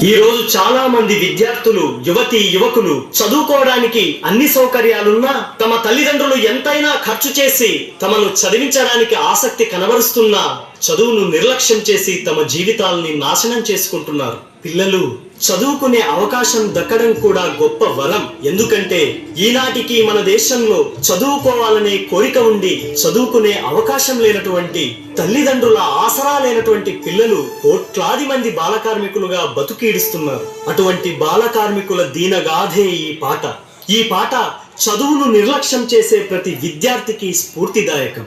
ఈ రోజు చాలా మంది విద్యార్థులు, యువకులు చదువుకోవడానికి అన్ని సౌకర్యాలున్నా తమ తల్లిదండ్రులు ఎంతైనా ఖర్చు చేసి తమను చదివించడానికి ఆసక్తి కనబరుస్తున్నా చదువును నిర్లక్ష్యం చేసి తమ జీవితాల్ని నాశనం చేసుకుంటున్నారు. పిల్లలు చదువుకునే అవకాశం దక్కడం కూడా గొప్ప వరం. ఎందుకంటే ఈనాటికి మన దేశంలో చదువుకోవాలనే కోరిక ఉండి చదువుకునే అవకాశం లేనటువంటి, తల్లిదండ్రుల ఆసరా లేనటువంటి పిల్లలు కోట్లాది మంది బాల కార్మికులుగా బతుకీడుస్తున్నారు. అటువంటి బాల కార్మికుల దీనగాథే ఈ పాట చదువును నిర్లక్ష్యం చేసే ప్రతి విద్యార్థికి స్ఫూర్తిదాయకం.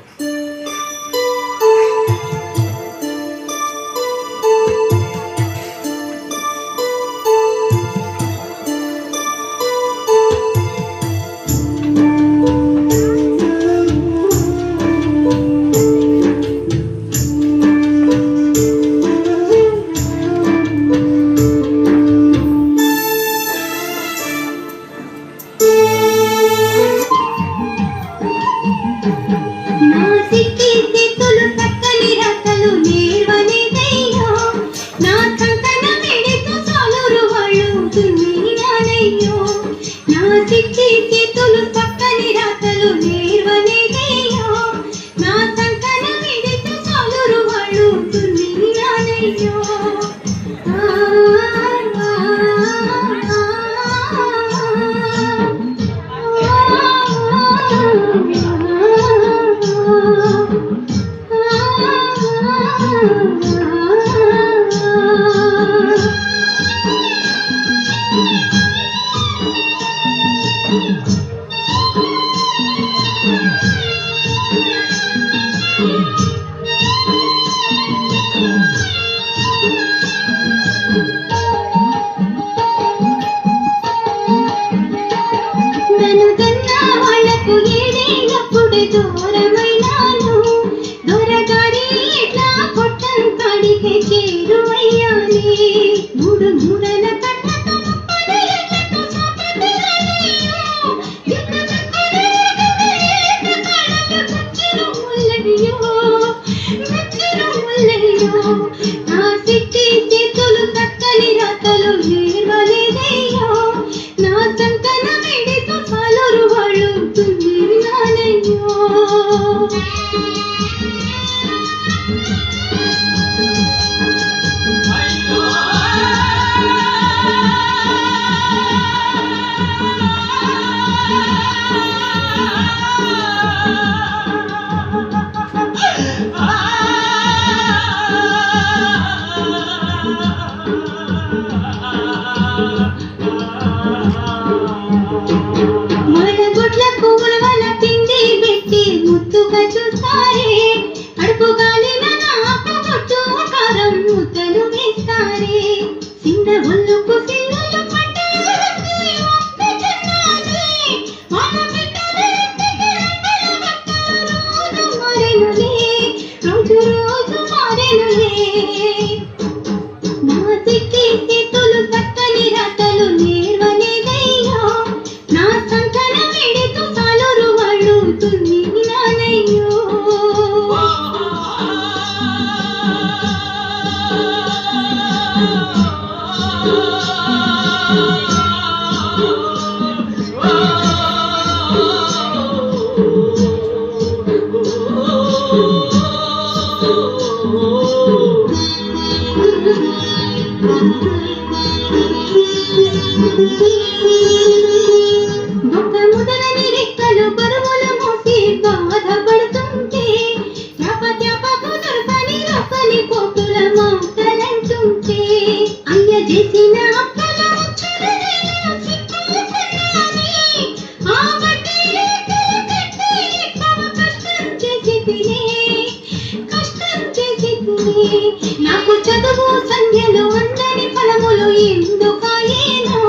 నాకు చదువు సంధ్యలు అందని ఫలములు ఎందుకాయేనో,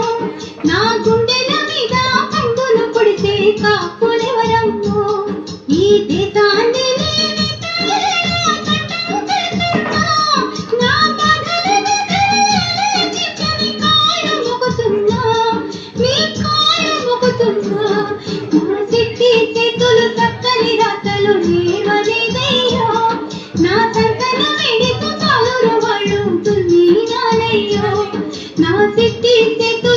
నా గుండెల మీద పండును పొడితే కాపులెవరమ్మో, ఈ దేశాన్ని నా బాధలు చిచ్చని కాళ్ళు మొక్కుతున్నా, మీ కాళ్ళు మొక్కుతున్నా, నా శక్తి చేతులు చక్కని రాతలు నేర్వలేదయ్యో, నా సంతన వేడితో చాలు వాళ్ళు ఉంటుంది నానయ్యో, సిట్టి చేతులు